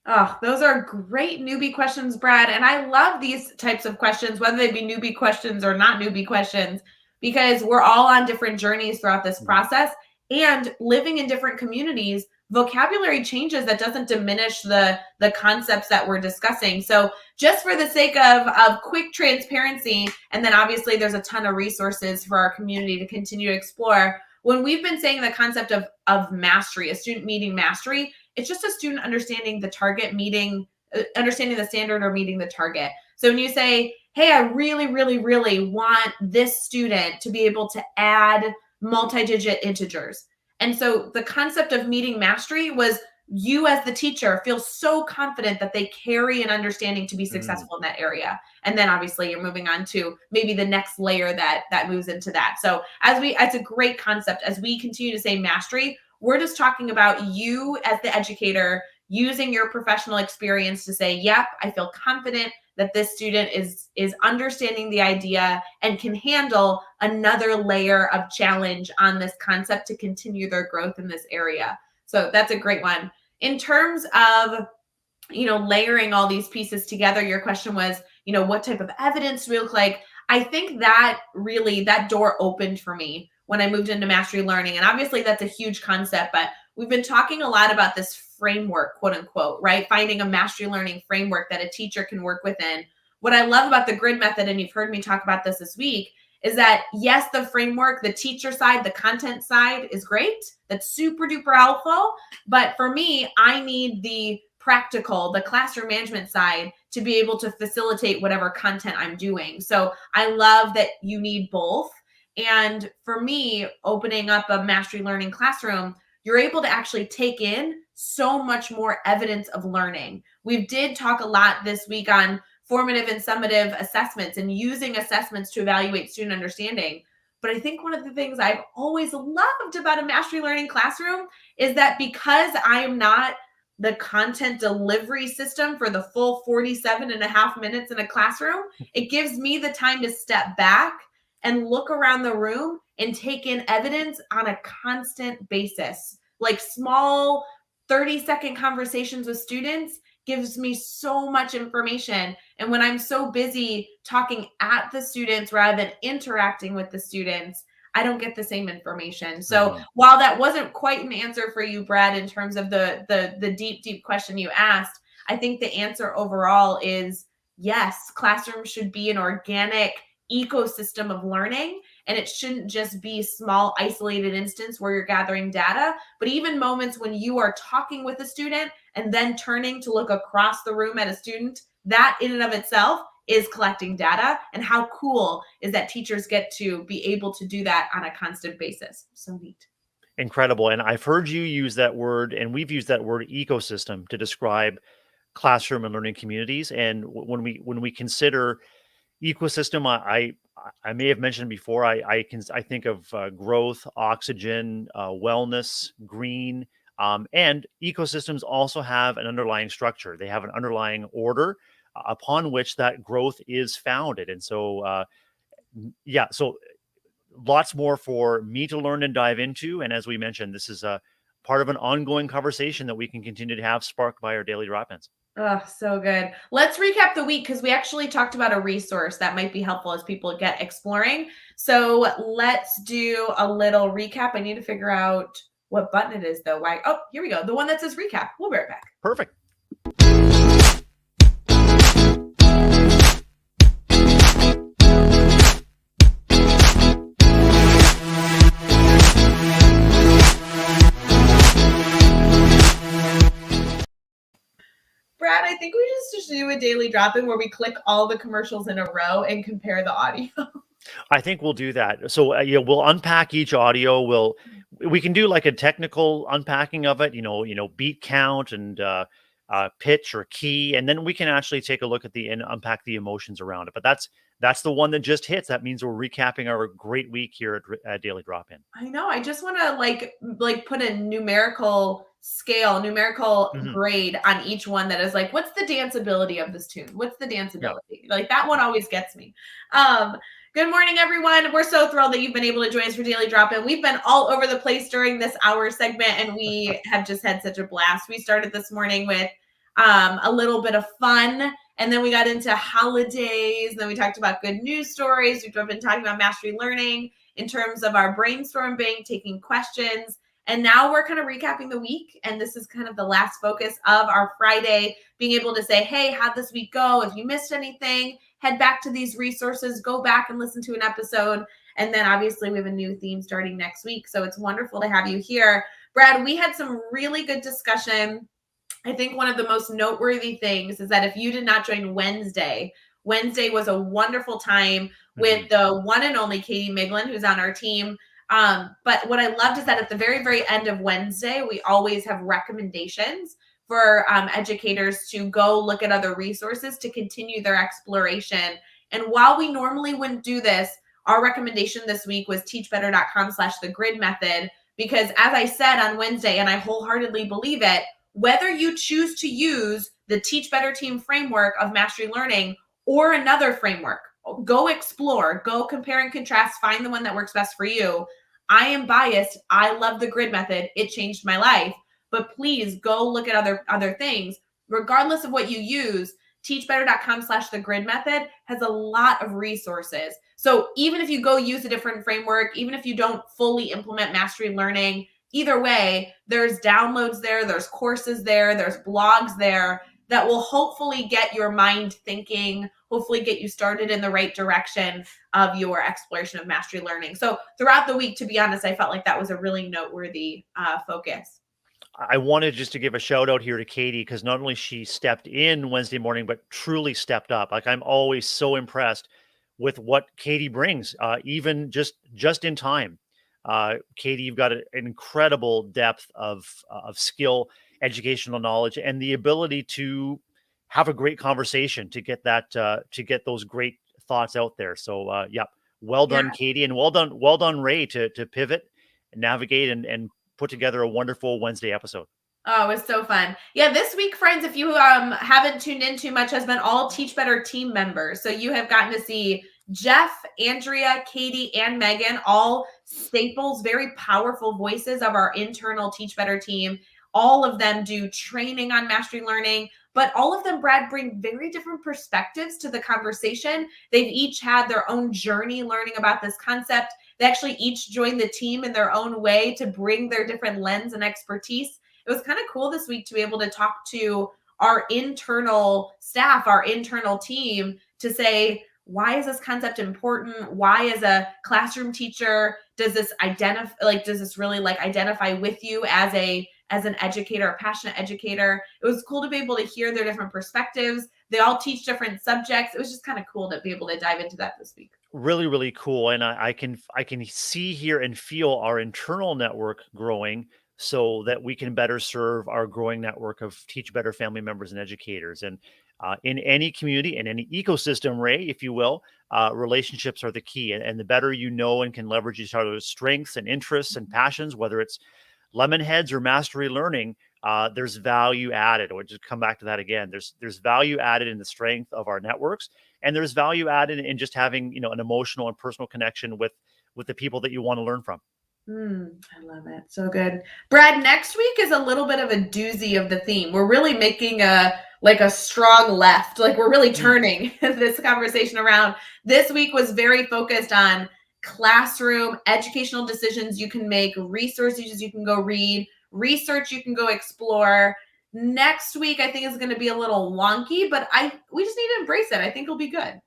Oh, those are great newbie questions, Brad. And I love these types of questions, whether they be newbie questions or not newbie questions, because we're all on different journeys throughout this Mhm. process and living in different communities. Vocabulary changes, that doesn't diminish the concepts that we're discussing. So just for the sake of quick transparency, and then obviously there's a ton of resources for our community to continue to explore. When we've been saying the concept of mastery, a student meeting mastery, it's just a student understanding the target, meeting, understanding the standard or meeting the target. So when you say, hey, I really, really, really want this student to be able to add multi-digit integers. And so the concept of meeting mastery was, you as the teacher feel so confident that they carry an understanding to be Mm. successful in that area. And then obviously you're moving on to maybe the next layer that moves into that. So it's a great concept. As we continue to say mastery, we're just talking about you as the educator using your professional experience to say, yep, I feel confident that this student is understanding the idea and can handle another layer of challenge on this concept to continue their growth in this area. So that's a great one. In terms of, layering all these pieces together, your question was, what type of evidence do we look like? I think that really, that door opened for me when I moved into mastery learning. And obviously that's a huge concept, but we've been talking a lot about this framework, quote unquote, right? Finding a mastery learning framework that a teacher can work within. What I love about the grid method, and you've heard me talk about this week, is that yes, the framework, the teacher side, the content side is great. That's super duper helpful. But for me, I need the practical, the classroom management side to be able to facilitate whatever content I'm doing. So I love that you need both. And for me, opening up a mastery learning classroom, you're able to actually take in so much more evidence of learning. We did talk a lot this week on formative and summative assessments and using assessments to evaluate student understanding. But I think one of the things I've always loved about a mastery learning classroom is that because I am not the content delivery system for the full 47 and a half minutes in a classroom, it gives me the time to step back and look around the room and take in evidence on a constant basis. Like small 30-second conversations with students gives me so much information. And when I'm so busy talking at the students rather than interacting with the students, I don't get the same information. So while that wasn't quite an answer for you, Brad, in terms of the deep question you asked, I think the answer overall is yes, classrooms should be an organic ecosystem of learning, and it shouldn't just be small isolated instance where you're gathering data, but even moments when you are talking with a student and then turning to look across the room at a student, that in and of itself is collecting data. And how cool is that teachers get to be able to do that on a constant basis. So neat. Incredible. And I've heard you use that word, and we've used that word ecosystem to describe classroom and learning communities. And when we consider ecosystem, I may have mentioned before, I think of growth, oxygen, wellness, green, and ecosystems also have an underlying structure. They have an underlying order upon which that growth is founded. And so, yeah, so lots more for me to learn and dive into. And as we mentioned, this is a part of an ongoing conversation that we can continue to have, sparked by our daily drop-ins. Oh, so good. Let's recap the week because we actually talked about a resource that might be helpful as people get exploring. So let's do a little recap. I need to figure out what button it is though. Why? Oh, here we go. The one that says recap. We'll be right back. Perfect. Brad, I think we just do a daily drop-in where we click all the commercials in a row and compare the audio. I think we'll do that. So yeah, we'll unpack each audio. We can do like a technical unpacking of it. Beat count and pitch or key, and then we can actually take a look at and unpack the emotions around it. But that's the one that just hits. That means we're recapping our great week here at Daily Drop In. I know. I just want to like put a numerical scale, grade on each one that is like, what's the danceability of this tune? What's the danceability? Yeah. Like that one always gets me. Good morning, everyone. We're so thrilled that you've been able to join us for Daily Drop-In. We've been all over the place during this hour segment, and we have just had such a blast. We started this morning with a little bit of fun, and then we got into holidays, and then we talked about good news stories. We've been talking about mastery learning in terms of our brainstorm bank, taking questions. And now we're kind of recapping the week. And this is kind of the last focus of our Friday, being able to say, hey, how'd this week go? If you missed anything, head back to these resources, go back and listen to an episode. And then obviously we have a new theme starting next week. So it's wonderful to have you here. Brad, we had some really good discussion. I think one of the most noteworthy things is that if you did not join Wednesday was a wonderful time with the one and only Katie Miglin, who's on our team. But what I loved is that at the very, very end of Wednesday, we always have recommendations for educators to go look at other resources to continue their exploration. And while we normally wouldn't do this, our recommendation this week was teachbetter.com/thegrid method, because as I said on Wednesday, and I wholeheartedly believe it, whether you choose to use the Teach Better Team framework of mastery learning or another framework, go explore, go compare and contrast, find the one that works best for you. I am biased. I love the grid method. It changed my life. But please go look at other things. Regardless of what you use, teachbetter.com/thegrid method has a lot of resources. So even if you go use a different framework, even if you don't fully implement mastery learning, either way, there's downloads there, there's courses there, there's blogs there that will hopefully get your mind thinking, hopefully get you started in the right direction of your exploration of mastery learning. So throughout the week, to be honest, I felt like that was a really noteworthy focus. I wanted just to give a shout out here to Katie, because not only she stepped in Wednesday morning, but truly stepped up. Like, I'm always so impressed with what Katie brings, even just in time. Katie, you've got an incredible depth of skill, educational knowledge, and the ability to have a great conversation to get those great thoughts out there. So, yeah, well Yeah. done, Katie, and well done, Ray, to pivot, and navigate, and put together a wonderful Wednesday episode. Oh, it was so fun. Yeah, this week, friends, if you haven't tuned in too much, has been all Teach Better team members. So you have gotten to see Jeff, Andrea, Katie, and Megan, all staples, very powerful voices of our internal Teach Better team. All of them do training on mastery learning, but all of them, Brad, bring very different perspectives to the conversation. They've each had their own journey learning about this concept. They actually each joined the team in their own way to bring their different lens and expertise. It was kind of cool this week to be able to talk to our internal staff, our internal team, to say, why is this concept important? Why, as a classroom teacher, does this really identify with you as an educator, a passionate educator? It was cool to be able to hear their different perspectives. They all teach different subjects. It was just kind of cool to be able to dive into that this week. Really, really cool, and I can see, hear, and feel our internal network growing, so that we can better serve our growing network of Teach Better family members and educators. And in any community, in any ecosystem, Ray, if you will, relationships are the key. And the better you know and can leverage each other's strengths and interests and passions, whether it's Lemonheads or Mastery Learning, there's value added. Or just come back to that again. There's value added in the strength of our networks, and there's value added in just having, an emotional and personal connection with the people that you want to learn from. I love it. So good. Brad, next week is a little bit of a doozy of the theme. We're really making a strong left. Like, we're really turning this conversation around. This week was very focused on classroom educational decisions you can make, resources you can go read, research you can go explore. Next week, I think, is going to be a little wonky, but we just need to embrace it. I think it'll be good.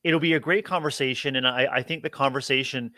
It'll be a great conversation, and I think the conversation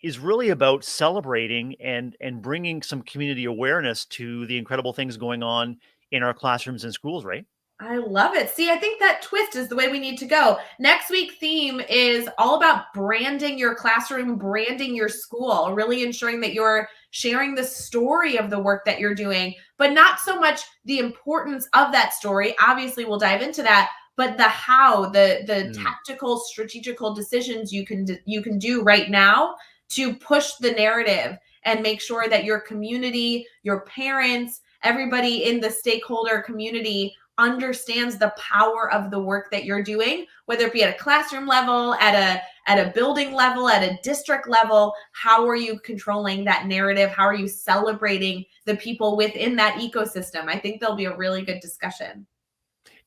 is really about celebrating and bringing some community awareness to the incredible things going on in our classrooms and schools, right? I love it. See, I think that twist is the way we need to go. Next week theme is all about branding your classroom, branding your school, really ensuring that you're sharing the story of the work that you're doing, but not so much the importance of that story. Obviously, we'll dive into that, but the how, the tactical, strategical decisions you can do right now to push the narrative and make sure that your community, your parents, everybody in the stakeholder community understands the power of the work that you're doing, whether it be at a classroom level, at a building level, at a district level. How are you controlling that narrative? How are you celebrating the people within that ecosystem? I think there'll be a really good discussion.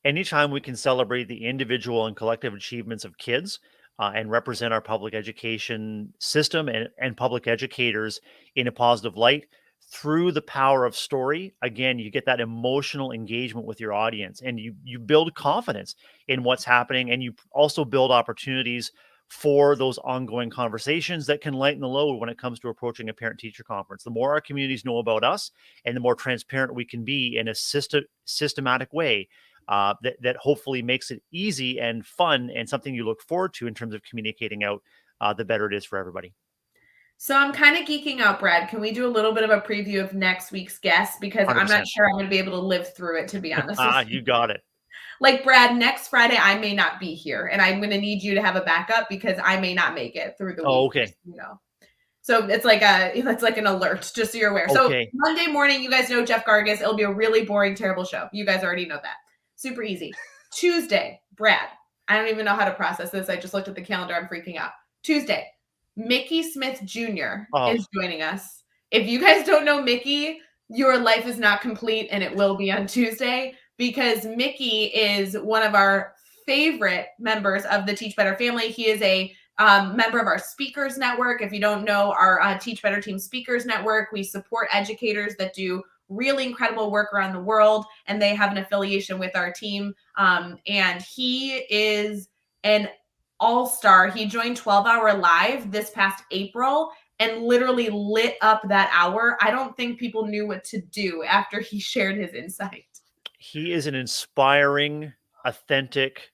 Anytime we can celebrate the individual and collective achievements of kids, and represent our public education system and public educators in a positive light through the power of story, again, you get that emotional engagement with your audience, and you build confidence in what's happening, and you also build opportunities for those ongoing conversations that can lighten the load when it comes to approaching a parent teacher conference. The more our communities know about us, and the more transparent we can be in a systematic way, that hopefully makes it easy and fun and something you look forward to in terms of communicating out, the better it is for everybody. So I'm kind of geeking out, Brad. Can we do a little bit of a preview of next week's guest? Because I'm not 100%. sure I'm going to be able to live through it, to be honest with you. You got it. Like, Brad, next Friday, I may not be here, and I'm going to need you to have a backup because I may not make it through the week. Oh, okay. So it's like an alert, just so you're aware. Okay. So Monday morning, you guys know Jeff Gargas. It'll be a really boring, terrible show. You guys already know that. Super easy. Tuesday, Brad. I don't even know how to process this. I just looked at the calendar. I'm freaking out. Tuesday, Mickey Smith Jr. is joining us. If you guys don't know Mickey, your life is not complete, and it will be on Tuesday, because Mickey is one of our favorite members of the Teach Better family. He is a member of our Speakers Network. If you don't know our Teach Better Team Speakers Network, we support educators that do really incredible work around the world, and they have an affiliation with our team. And he is an all-star. He joined 12 Hour Live this past April and literally lit up that hour. I don't think people knew what to do after he shared his insight. He is an inspiring, authentic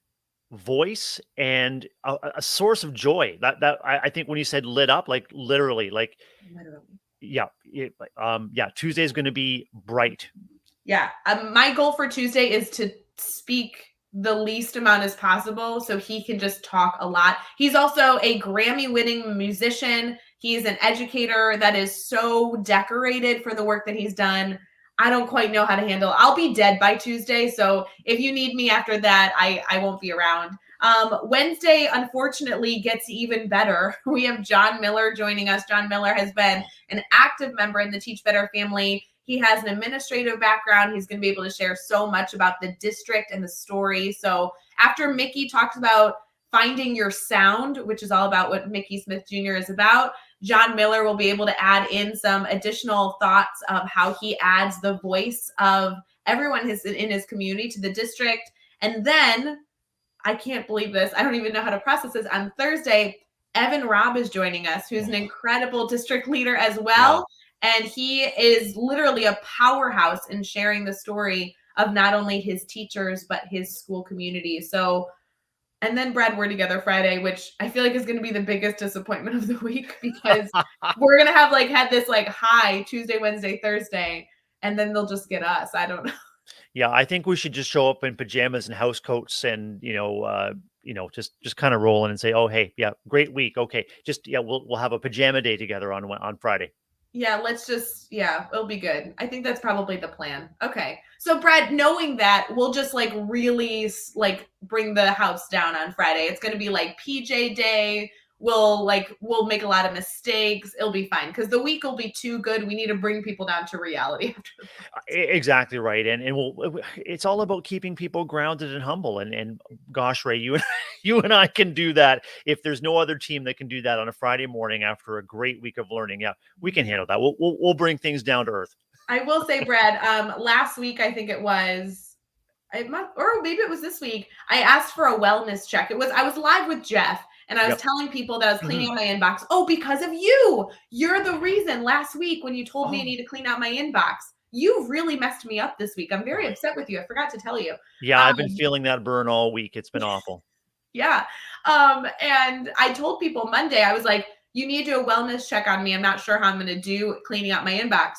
voice and a source of joy. I think when you said lit up, like literally, like Literally. yeah, Tuesday is going to be bright. Yeah. My goal for Tuesday is to speak the least amount as possible so he can just talk a lot. He's also a Grammy-winning musician. He's an educator that is so decorated for the work that he's done. I don't quite know how to handle. I'll be dead by Tuesday, so if you need me after that, I won't be around. Wednesday, unfortunately, gets even better. We have John Miller joining us. John Miller has been an active member in the Teach Better family. He has an administrative background. He's going to be able to share so much about the district and the story. So after Mickey talks about finding your sound, which is all about what Mickey Smith Jr. is about, John Miller will be able to add in some additional thoughts of how he adds the voice of everyone in his community to the district. And then, I can't believe this, I don't even know how to process this, on Thursday, Evan Robb is joining us, who's an incredible district leader as well. Yeah. And he is literally a powerhouse in sharing the story of not only his teachers, but his school community. So, and then Brad, we're together Friday, which I feel like is going to be the biggest disappointment of the week because we're going to have had this high Tuesday, Wednesday, Thursday, and then they'll just get us. I don't know. Yeah, I think we should just show up in pajamas and house coats and just kind of roll in and say, "Oh, hey, yeah, great week. Okay, we'll have a pajama day together on Friday." Yeah, it'll be good. I think that's probably the plan. Okay. So Brad, knowing that, we'll just really bring the house down on Friday. It's going to be PJ day. We'll make a lot of mistakes. It'll be fine because the week will be too good. We need to bring people down to reality after that. Exactly right. And it's all about keeping people grounded and humble. And gosh, Ray, you and I can do that. If there's no other team that can do that on a Friday morning after a great week of learning, yeah, we can handle that. We'll bring things down to earth. I will say, Brad, last week, I think it was, or maybe it was this week, I asked for a wellness check. I was live with Jeff. And I was telling people that I was cleaning out my inbox. Oh, because of you. You're the reason last week when you told me I need to clean out my inbox. You really messed me up this week. I'm very upset with you. I forgot to tell you. Yeah, I've been feeling that burn all week. It's been awful. Yeah. And I told people Monday, I was like, you need to do a wellness check on me. I'm not sure how I'm going to do cleaning out my inbox.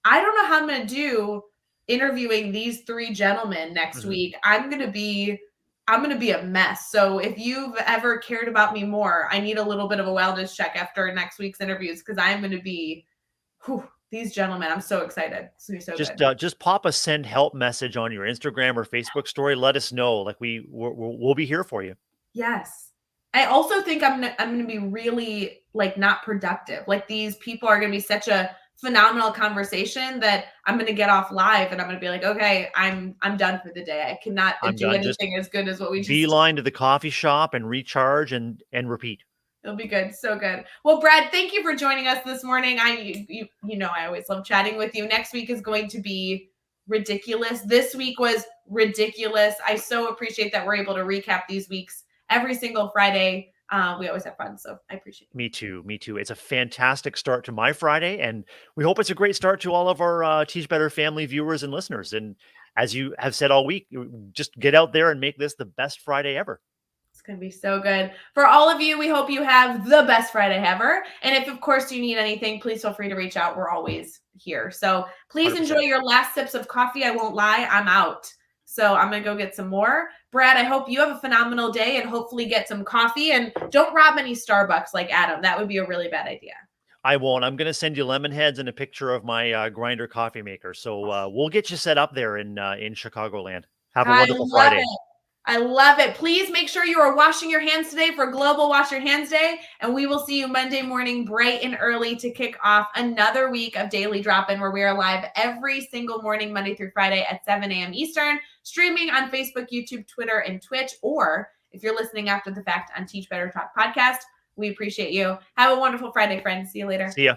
I don't know how I'm going to do interviewing these three gentlemen next week. I'm going to be a mess. So if you've ever cared about me more, I need a little bit of a wellness check after next week's interviews because I'm going to be these gentlemen. I'm so excited. It's going to be so good. Just pop a send help message on your Instagram or Facebook story. Let us know. We'll be here for you. Yes. I also think I'm going to be really not productive. These people are going to be such a phenomenal conversation that I'm going to get off live and I'm going to be like, okay, I'm done for the day. I cannot do anything as good as what we just beeline to the coffee shop and recharge and repeat. It'll be good. So good. Well, Brad, thank you for joining us this morning. I always love chatting with you. Next week is going to be ridiculous. This week was ridiculous. I so appreciate that we're able to recap these weeks every single Friday. We always have fun, so I appreciate it. Me too. It's a fantastic start to my Friday, and we hope it's a great start to all of our Teach Better family viewers and listeners. And as you have said all week, just get out there and make this the best Friday ever. It's going to be so good. For all of you, we hope you have the best Friday ever. And if, of course, you need anything, please feel free to reach out. We're always here. So please 100%. Enjoy your last sips of coffee. I won't lie, I'm out. So I'm going to go get some more. Brad, I hope you have a phenomenal day and hopefully get some coffee. And don't rob any Starbucks like Adam. That would be a really bad idea. I won't. I'm going to send you lemon heads and a picture of my grinder coffee maker. So we'll get you set up there in Chicagoland. Have a wonderful Friday. I love it. Please make sure you are washing your hands today for Global Wash Your Hands Day. And we will see you Monday morning bright and early to kick off another week of Daily Drop-In where we are live every single morning, Monday through Friday at 7 a.m. Eastern, streaming on Facebook, YouTube, Twitter, and Twitch. Or if you're listening after the fact on Teach Better Talk podcast, we appreciate you. Have a wonderful Friday, friends. See you later. See ya.